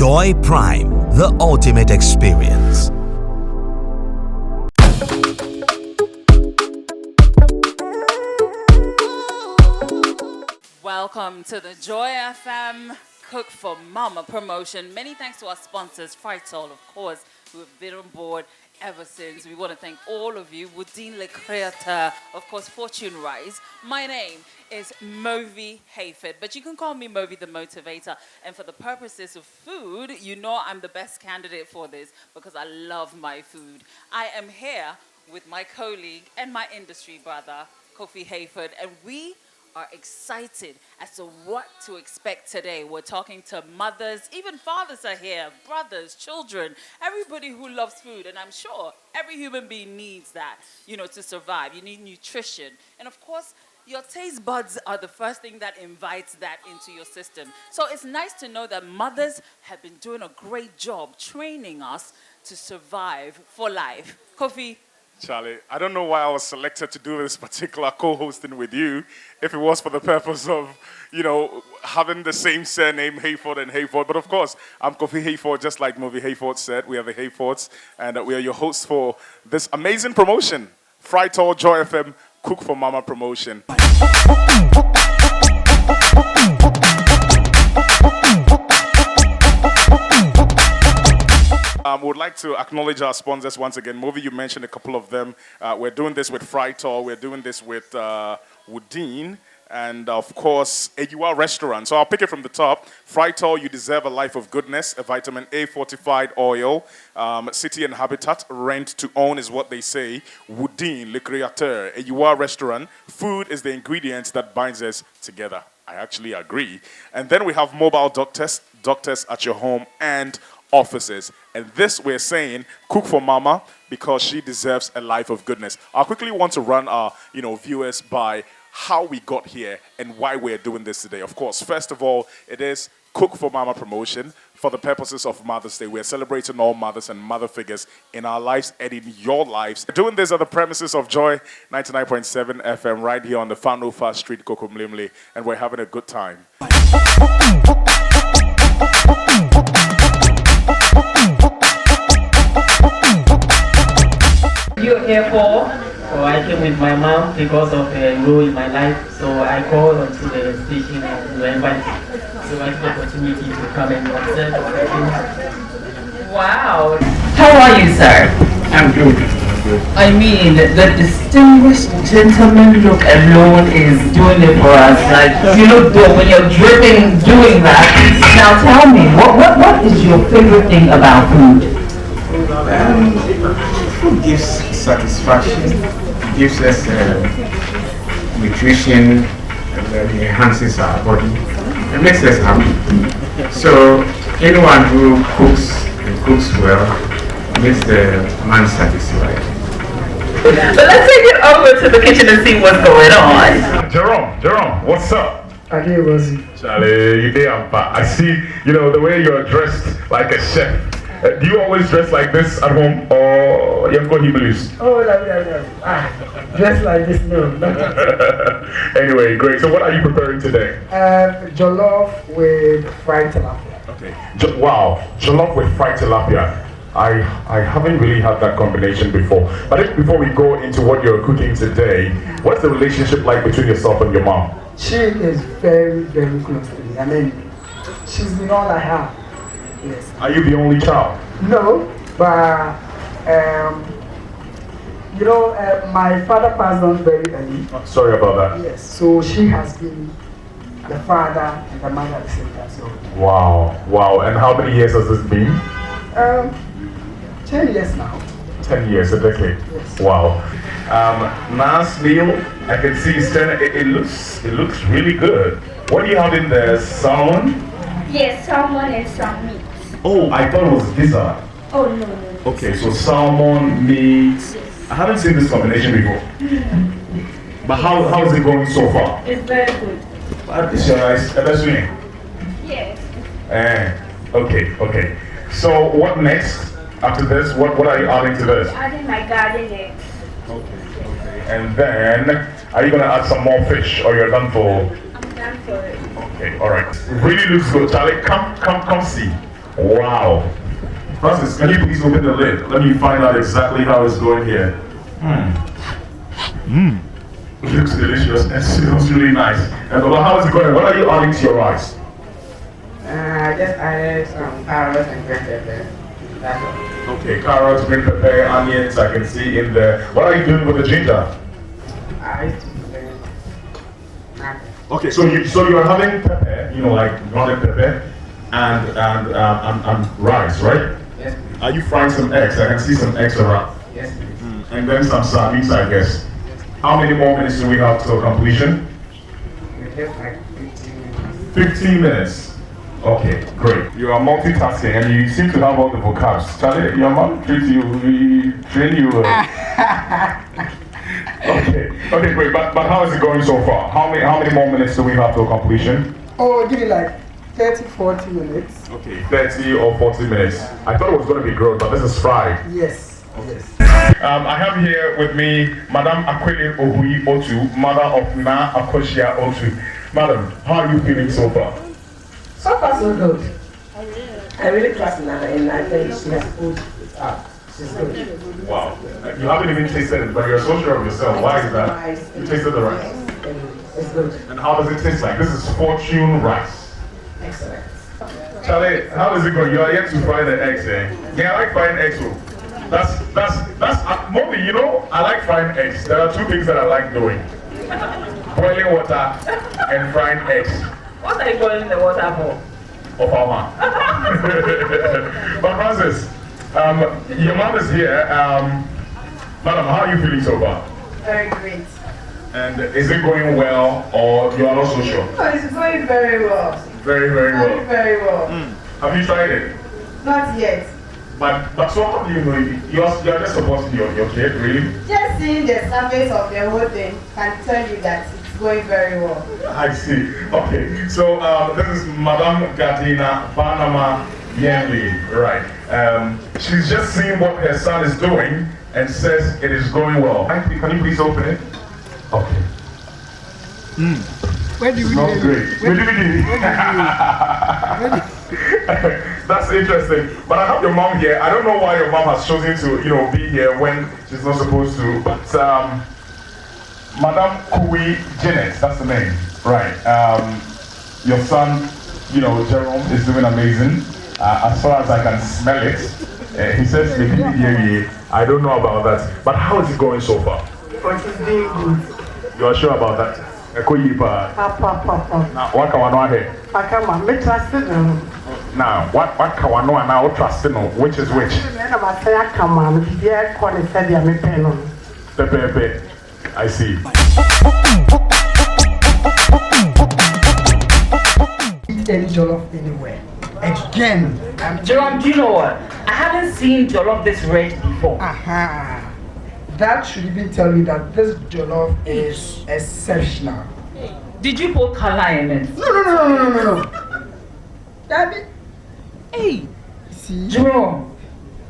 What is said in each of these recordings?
Joy Prime, the ultimate experience. Welcome to the Joy FM Cook for Mama promotion. Many thanks to our sponsors, Fritol, of course, who have been on board ever since. We want to thank all of you. Woodine Le Creator, of course, Fortune Rise. My name is Movi Hayford, but you can call me Movi the Motivator. And for the purposes of food, you know I'm the best candidate for this because I love my food. I am here with my colleague and my industry brother, Kofi Hayford, and we are excited as to what to expect today. We're talking to mothers, even fathers are here, brothers, children, everybody who loves food. And I'm sure every human being needs that, to survive. You need nutrition. And of course, your taste buds are the first thing that invites that into your system. So it's nice to know that mothers have been doing a great job training us to survive for life. Kofi? Charlie, I don't know why I was selected to do this particular co-hosting with you, if it was for the purpose of, having the same surname, Hayford and Hayford. But of course, I'm Kofi Hayford, just like Movie Hayford said. We are the Hayfords, and we are your hosts for this amazing promotion, Fritol Joy FM Cook for Mama promotion. Would like to acknowledge our sponsors once again. Movie, you mentioned a couple of them. We're doing this with Fritol. We're doing this with Woodine. And of course, AUR Restaurant. So I'll pick it from the top. Fritol, you deserve a life of goodness. A vitamin A fortified oil. City and habitat. Rent to own is what they say. Woodine, Le Createur. AUR Restaurant. Food is the ingredient that binds us together. I actually agree. And then we have mobile doctors. Doctors at your home and offices. And this we're saying, cook for mama because she deserves a life of goodness. I quickly want to run our, viewers by how we got here and why we're doing this today. Of course, first of all, it is Cook for Mama promotion for the purposes of Mother's Day. We're celebrating all mothers and mother figures in our lives and in your lives. We're doing this at the premises of Joy 99.7 FM right here on the Fanofa Street, Kokomlimli, and we're having a good time. You're here for? So I came with my mom because of a role in my life. So I called onto the station and we were invited. So I had the opportunity to come and observe the things. Wow. How are you, sir? I'm good. I mean, the distinguished gentleman look alone is doing it for us. Like, you look good when you're dripping doing that. Now tell me, what is your favorite thing about food? Food gives satisfaction, gives us nutrition, and it enhances our body. It makes us happy. So anyone who cooks and cooks well makes the man satisfied. But let's take it over to the kitchen and see what's going on. Jerome, what's up? Charlie, you there? I see, the way you're dressed like a chef. Do you always dress like this at home, or you go Himalays? Oh, no. Dress like this, no. Anyway, great. So what are you preparing today? Jollof with fried tilapia. Okay. Wow, jollof with fried tilapia. I haven't really had that combination before. But before we go into what you're cooking today, what's the relationship like between yourself and your mom? She is very, very close to me. I mean, she's been all I have. Yes. Are you the only child? No, but my father passed on very early. Sorry about that. Yes, so she has been the father and the mother at the same time. So. Wow. And how many years has this been? 10 years now. 10 years, a decade. Yes. Wow. Nice meal. I can see it looks really good. What do you have in there? Salmon? Yes, salmon and some meat. Oh, I thought it was gizzard. Oh, no. Okay, so salmon, meat. I haven't seen this combination before. But how is it going so far? It's very good. Is your rice ever swimming? Yes. Okay. So what next? After this, what are you adding to this? Adding my garden eggs. Okay. And then, are you going to add some more fish, or you're done for? I'm done for it. Okay, all right. Really looks good. Charlie, come see. Wow. Francis, can you please open the lid? Let me find out exactly how it's going here. It looks delicious and smells really nice. And how is it going? What are you adding to your rice? I just added some carrots and green pepper. That's all. Okay, carrots, green pepper, onions, I can see in there. What are you doing with the ginger? I used to Okay, so you are having pepper, like grounded pepper, and rice, right? Yes, Are you frying some eggs? I can see some eggs around. yes, please. And then some sardines, I guess. How many more minutes do we have till completion? We have like 15 minutes. 15 minutes. Okay, great. You are multitasking and you seem to have all the vocabs. Charlie, your mom treats you, we train you. Okay, great. But how is it going so far? How many more minutes do we have till completion? Oh, give it like 30, 40 minutes. Okay, 30 or 40 minutes. I thought it was going to be grilled, but this is fried. Yes, yes. I have here with me Madam Akwele Ohui Otu, mother of Na Akoshia Otu. Madam, how are you feeling so far? So far, so good. I really trust Nana, and I think she has food up. She's good. Wow. You haven't even tasted it, but you're so sure of yourself. Why is that? You tasted the rice. It's good. And how does it taste like? This is fortune rice. Excellent. Charlie, how is it going? You are yet to fry the eggs, eh? Yeah, I like frying eggs too. That's Mommy, I like frying eggs. There are two things that I like doing. Boiling water and frying eggs. What are you boiling the water for? Of our mom. But Francis, your mom is here. Madam, how are you feeling so far? Very great. And is it going well, or you are not so sure? Oh, it's going very well. Very, very well. Very well. Have you tried it? Not yet. But so how do you know you're just supporting your kid, really? Just seeing the surface of the whole thing can tell you that it's going very well. I see. Okay. So this is Madame Gardina Banama Yenli, right? She's just seeing what her son is doing and says it is going well. Can you please open it? Okay. Where do we Not live? great. Where do we That's interesting. But I have your mom here. I don't know why your mom has chosen to, be here when she's not supposed to. But Madame Kui Janet, that's the name, right? Your son, Jerome, is doing amazing. As far as I can smell it, he says, I don't know about that. But how is it going so far? But he's doing good. You are sure about that? Papa. Now, what can I know here? Akama, me trust him. Now, what can I know and now trust which is which? I say Akama, yeah, call it said me pen. Pepe. I see. Eat any jollof anywhere. Again. Jerome, do you know what? I haven't seen jollof this red before. Aha. That should even tell you that this jollof is exceptional. Did you put color in it? No. Daddy. Hey. See? Jerome.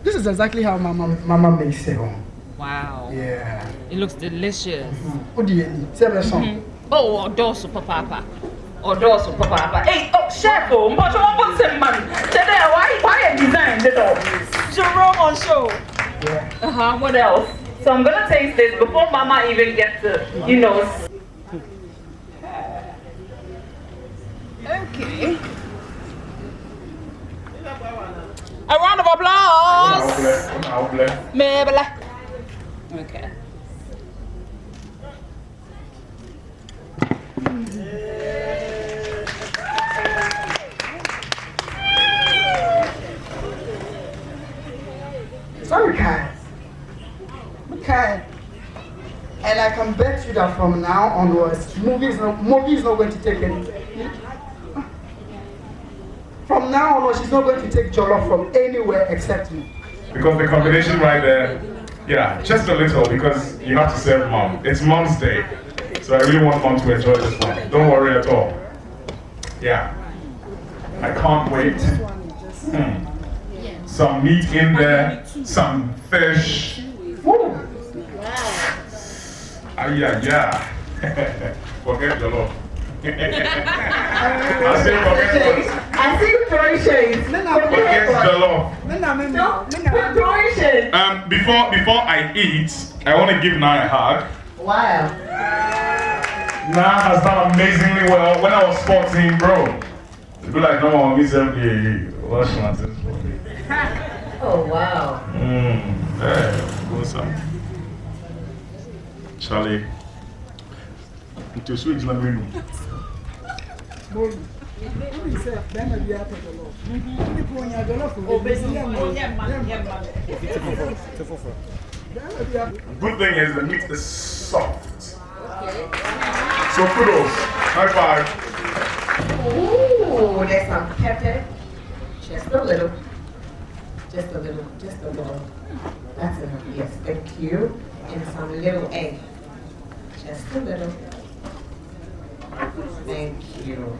This is exactly how Mama makes it. Wow. Yeah. It looks delicious. What do you need? Say the song. Oh, dosu papa. Odoso papa. Hey, chef, but you want some man. Today, why design the door? Jerome on show. Yeah. What else? So I'm gonna taste this before Mama even gets to, Okay. A round of applause. Mabel. Okay. Sorry, Kai. And I can bet you that from now onwards, movie is not going to take anything. From now onwards, she's not going to take jollof from anywhere except me. Because the combination right there, yeah, just a little, because you have to serve mom. It's mom's day. So I really want mom to enjoy this one. Don't worry at all. Yeah. I can't wait. Some meat in there, some fish. Woo! Yeah. Forget jollof. I say forget jollof. I see you throwing shades. Against the law. Throwing shades. Before I eat, I want to give Naya a hug. Wow. Naya has done amazingly well. When I was 14, bro, it'd be like, no, me say, wash my hands for me. Oh, wow. What's up? Charlie. Into switch la menu. Good thing is the meat is soft. So kudos. High five. Ooh, there's some pepper. Just a little. Just a little. Just a little. That's enough. Yes, thank you. And some little egg. Just a little. Thank you.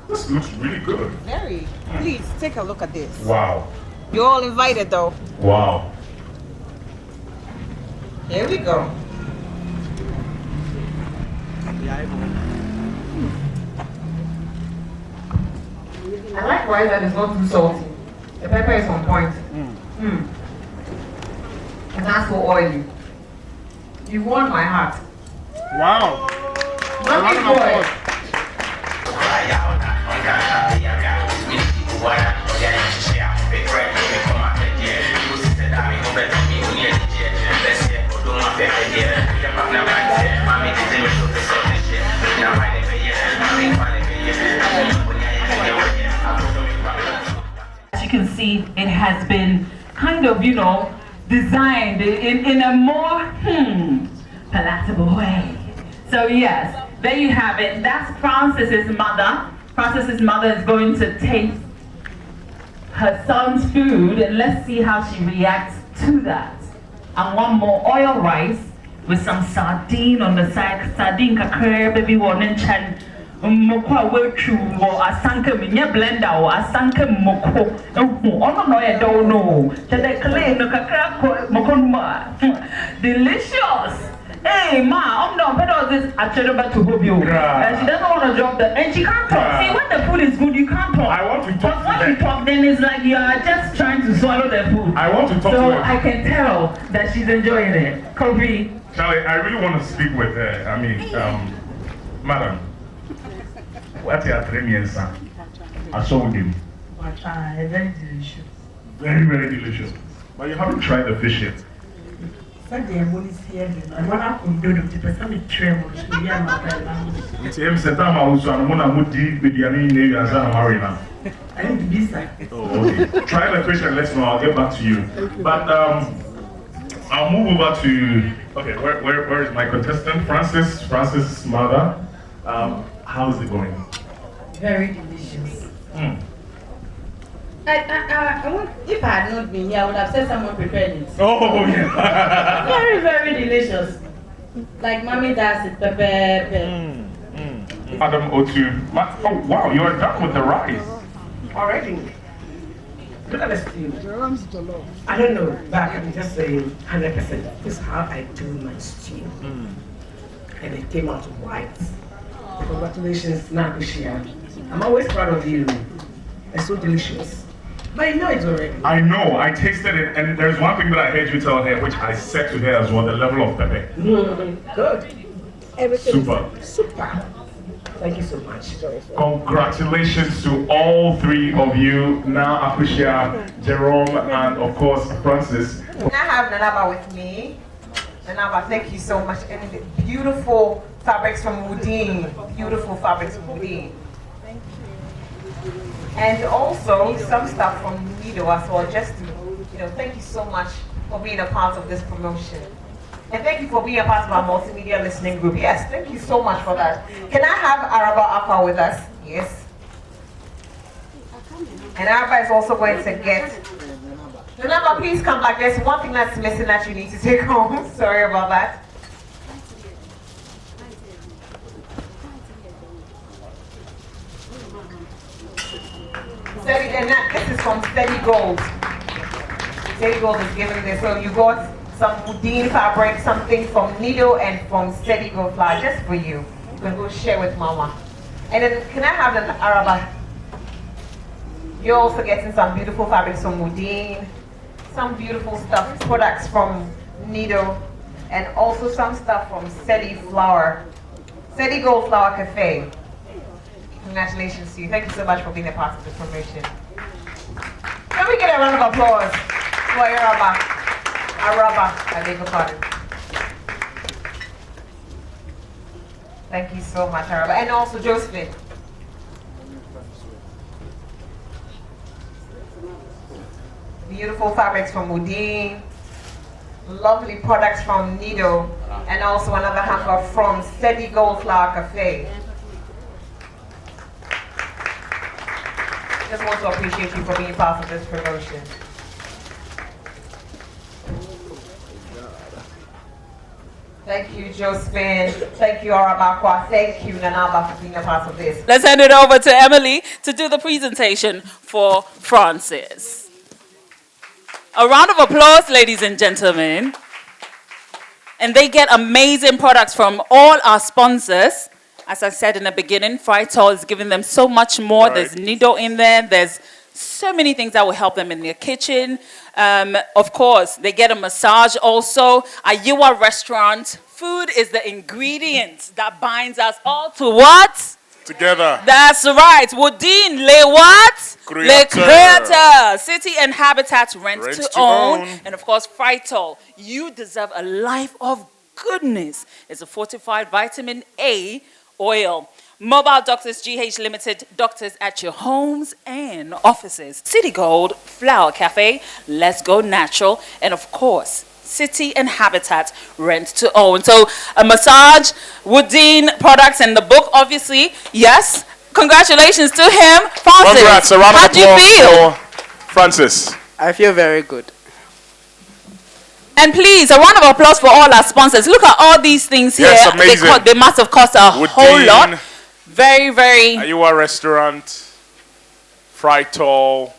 This looks really good. Very. Please take a look at this. Wow. You're all invited though. Wow. Here we go. I like rice that is not too salty. The pepper is on point. And not so oily. You won my heart. Wow. Mommy boy. As you can see, it has been kind of, designed in a more palatable way. So yes, there you have it. That's Francis's mother. Francis's mother is going to taste her son's food, and let's see how she reacts to that. And one more oil rice with some sardine on the side. Sardine kakre baby one chen. Moko wechu wo asanka minya blender wo asanka moko. Ono no I don't know. Chade kle no kakra moko delicious. Hey ma, no, but this actually back to Hobio. And she doesn't want to drop the, and she can't talk. See, when the food is good, you can't talk. I want to talk to them. When you talk, then it's like you are just trying to swallow the food. I want to talk to her. So I can tell that she's enjoying it. Kobe. Charlie, I really want to speak with her. I mean, madam, what are 3 years? I saw him. Very delicious. Very, very delicious. But you haven't tried the fish yet. Sunday I'm only here. I'm not going to do the person tremor. It's him set time I was on one of the Bidiani name as I'm married now. I need to be side. Oh, okay. Try the fish and let's know. I'll get back to you. But I'll move over to where is my contestant? Francis' mother. How is it going? Very delicious. If I had not been here, I would have said someone prepared it. Oh, yeah. Very, very delicious. Like mommy does it, pepper. Madam Otu. Oh, wow, you are done with the rice. Already. Look at the stew. I don't know, but I can just say 100%. This is how I do my stew. And it came out white. Congratulations, Nakushia. I'm always proud of you. It's so delicious. But you know it already. I know, I tasted it, and there's one thing that I heard you tell her, which I said to her as well, the level of pepper. Good. Everything Super. Thank you so much. Congratulations to all 3 of you, now Akusha, Jerome, and of course Francis. Can I have Nanaba with me? Nanaba, thank you so much. And the beautiful fabrics from Woodin. Beautiful fabrics from Woodin. Thank you. And also some stuff from Nido as well, just to, thank you so much for being a part of this promotion. And thank you for being a part of our multimedia listening group. Yes, thank you so much for that. Can I have Araba Aqua with us? Yes. And Araba is also going to get... Nanaba, please come back. There's one thing that's missing that you need to take home. Sorry about that. And this is from Steady Gold. Steady Gold is giving this. So you got some Woodin fabric, something from Nido and from Steady Gold flour, just for you. You can go share with Mama. And then can I have an Araba? You're also getting some beautiful fabrics from Udine, some beautiful stuff, products from Nido, and also some stuff from Sedi Gold Flower Cafe. Congratulations to you. Thank you so much for being a part of the promotion. Can we get a round of applause for Araba, I beg your pardon. Thank you so much, Araba. And also Josephine. Beautiful fabrics from Udine, lovely products from Nido, and also another hamper from Sedi Gold Flower Cafe. Just want to appreciate you for being part of this promotion. Thank you, Josephine. Thank you, Arabakwa. Thank you, Nanaba, for being a part of this. Let's hand it over to Emily to do the presentation for Francis. A round of applause, ladies and gentlemen. And they get amazing products from all our sponsors. As I said in the beginning, Frytol is giving them so much more. Right. There's Nido in there. There's so many things that will help them in their kitchen. Of course, they get a massage also. Ayiwa Restaurant. Food is the ingredient that binds us all to what? Together. That's right. Woodin, Le what? Le Creator. City and Habitat, rent to own. And of course, Frytol. You deserve a life of goodness. It's a fortified vitamin A oil. Mobile Doctors GH Limited, doctors at your homes and offices. City Gold Flower Cafe, let's go natural. And of course, City and Habitat, rent to own. So a massage, Woodine products, and the book, obviously. Yes. Congratulations to him. Francis, congrats. A round of applause. How do you feel? Francis. I feel very good. And please, a round of applause for all our sponsors. Look at all these things here. Yes, amazing. They must have cost a whole lot. Very, very. Ayiwa Restaurant, Frytol.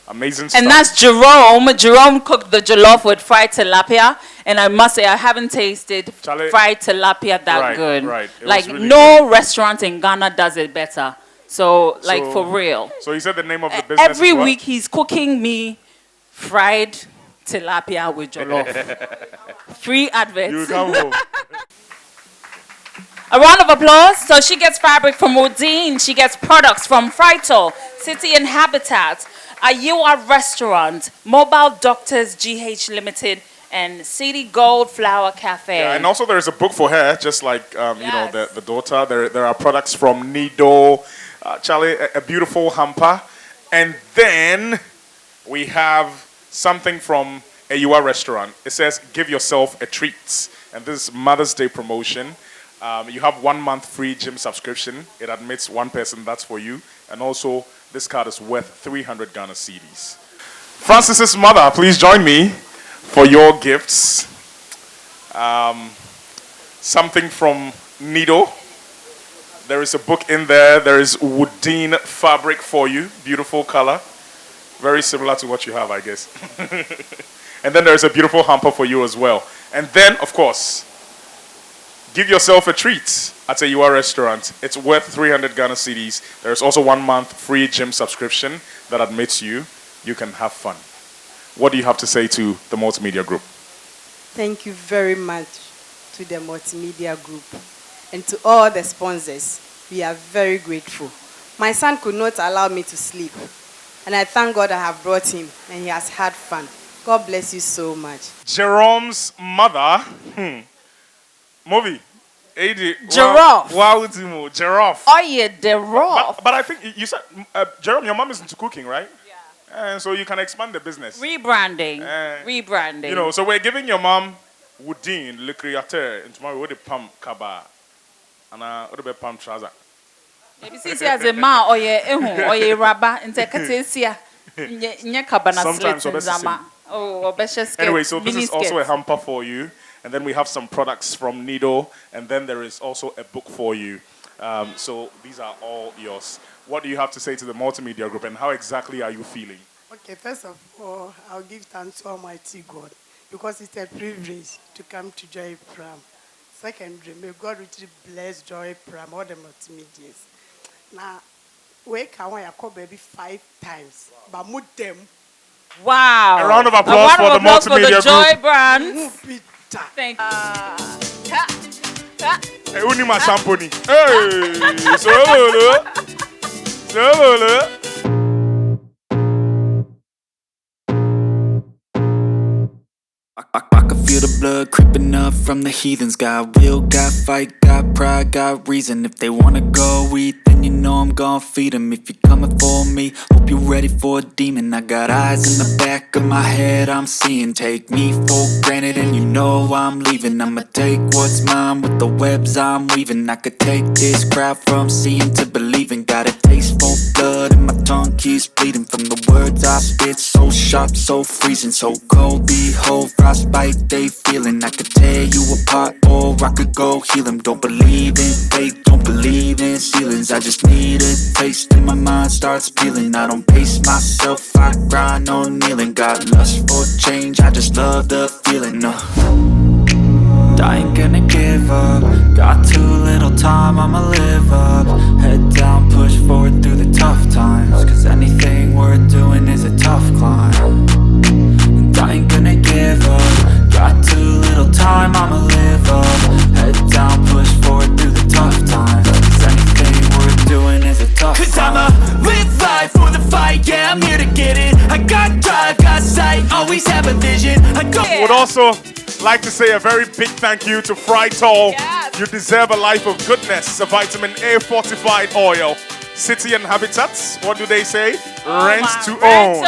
Amazing stuff. And that's Jerome. Jerome cooked the jollof with fried tilapia. And I must say, I haven't tasted fried tilapia that good. Right. Like, really no restaurant in Ghana does it better. So, like, for real. So, he said the name of the business. Every week, he's cooking me fried tilapia with jollof. Free adverts. You come home. A round of applause. So, she gets fabric from Odine. She gets products from Frytol, City and Habitat, Ayiwa Restaurant, Mobile Doctors GH Limited, and City Gold Flower Cafe. Yeah, and also there is a book for her, just like you know, the daughter. There are products from Nido, Charlie, a beautiful hamper, and then we have something from Ayiwa Restaurant. It says, "Give yourself a treat," and this is Mother's Day promotion. You have 1 month free gym subscription. It admits one person. That's for you, and also this card is worth 300 Ghana cedis. Francis's mother, please join me for your gifts. Something from Nido. There is a book in there. There is Woodine fabric for you. Beautiful color. Very similar to what you have, I guess. And then there's a beautiful hamper for you as well. And then, of course, give yourself a treat at Ayiwa Restaurant. It's worth 300 Ghana cedis. There's also 1 month free gym subscription that admits you. You can have fun. What do you have to say to the Multimedia Group? Thank you very much to the Multimedia Group and to all the sponsors. We are very grateful. My son could not allow me to sleep, and I thank God I have brought him, and he has had fun. God bless you so much. Jerome's mother, movie. Giraffe. Wow, giraffe. Oh, yeah, giraffe. But I think you said, Jerome, your mom is into cooking, right? And so you can expand the business. Rebranding. Rebranding. You know, so we're giving your mom Woodine, Le Createur, and tomorrow with the palm kaba. And what about palm trouser? Maybe see as a ma or ye rubber and take a sometimes anyway, so this is also a hamper for you. And then we have some products from Nido. And then there is also a book for you. So these are all yours. What do you have to say to the Multimedia Group, and how exactly are you feeling? Okay, first of all, I'll give thanks to Almighty God, because it's a privilege to come to Joy Pram. Secondly, may God richly bless Joy Pram, all the multimedias. Now, We can call baby 5 times. But mood them. Wow. A round of applause for the Multimedia Joy Group. Brands. Thank you. Hey, Unima Samponi. Hey, so I can feel the blood creeping up from the heathens. Got will, got fight, got pride, got reason. If they wanna go eat, then you know I'm gon' feed them. If you're coming for me, hope you're ready for a demon. I got eyes in the back of my head, I'm seeing. Take me for granted and you know I'm leaving. I'ma take what's mine with the webs I'm weaving. I could take this crowd from seeing to believing. Got a taste for blood and my tongue keeps bleeding. From the words I spit, so sharp, so freezing. So cold, behold, frostbite they feeling. I could tear you apart or I could go heal them. Don't believe in fate, don't believe in ceilings. I just need a taste and my mind starts peeling. I don't pace myself, I grind on kneeling. Got lust for change, I just love the feeling. I ain't gonna give up. Got too little time, I'ma live up. Head down, push forward through the tough times. Cause anything worth doing is a tough climb. And I ain't gonna give up. Got too little time, I'ma live up. Head down, push forward through the tough times. Cause anything worth doing is a tough climb. Cause I'ma live life for the fight, yeah, I'm here to get it. I got drive, got sight, always have a vision. Would also like to say a very big thank you to Frytol. Yes. You deserve a life of goodness. A vitamin A fortified oil. City and Habitats, what do they say? Rent to own.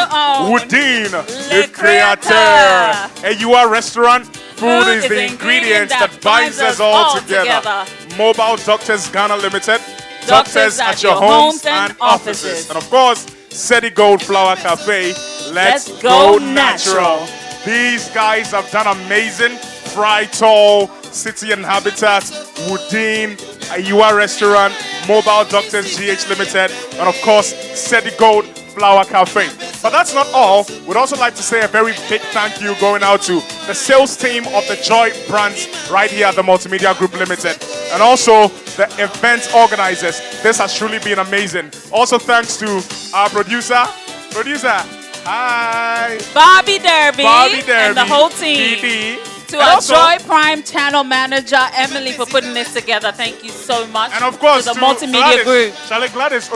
Woodine, le créateur. A restaurant. Food is the ingredient that binds us all together. Mobile Doctors Ghana Limited. Doctors at your homes and offices. And of course, Seti Gold Flower Cafe. Let's go natural. These guys have done amazing. Frytol, City and Habitat, Woodine, Ayua Restaurant, Mobile Doctors GH Limited, and of course, Seti Gold Flower Cafe. But that's not all. We'd also like to say a very big thank you going out to the sales team of the Joy Brands right here at the Multimedia Group Limited. And also the event organizers. This has truly been amazing. Also thanks to our producer, hi. Bobby Derby and the whole team. To our Joy Prime channel manager, Emily, for putting this together. Thank you so much. And of course, to the Multimedia Group. Charlie Gladys,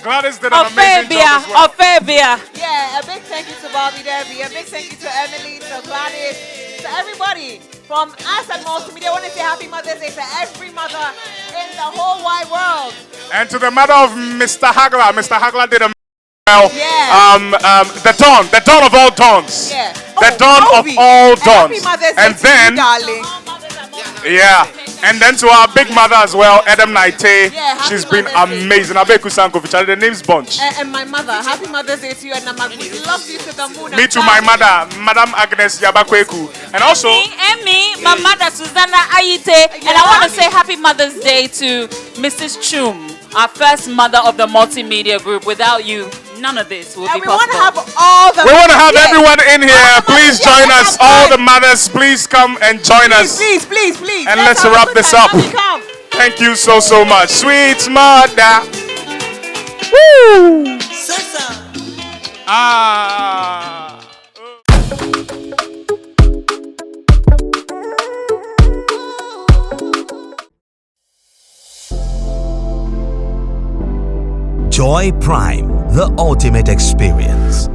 Gladys did an amazing job as well. Yeah, a big thank you to Bobby Derby, a big thank you to Emily, to Gladys, to everybody. From us at Multimedia, I want to say Happy Mother's Day to every mother in the whole wide world. And to the mother of Mr. Hagler. Mr. Hagler did a the dawn of all dawns. Yeah. The dawn of all dawns. Happy Mother's Day And to then, you, darling. yeah. And then to our big mother as well, Adam Naite. Yeah, she's happy been Mother's Day. amazing. Abeku Sankovic, the name's bunch. And my mother, Happy Mother's Day to you, and we love you to the moon. Me too, my mother, Madam Agnes Yabakweku. And also, me, my mother, Susanna Ayite. And I want to say Happy Mother's Day to Mrs. Chum, our first mother of the Multimedia Group. Without you, none of this would be possible. We want to have all the. We want to have everyone in here. Please join us. All the mothers, please come and join us. Please. And let's wrap this up. Thank you so much. Sweet mother. Woo! Joy Prime, the ultimate experience.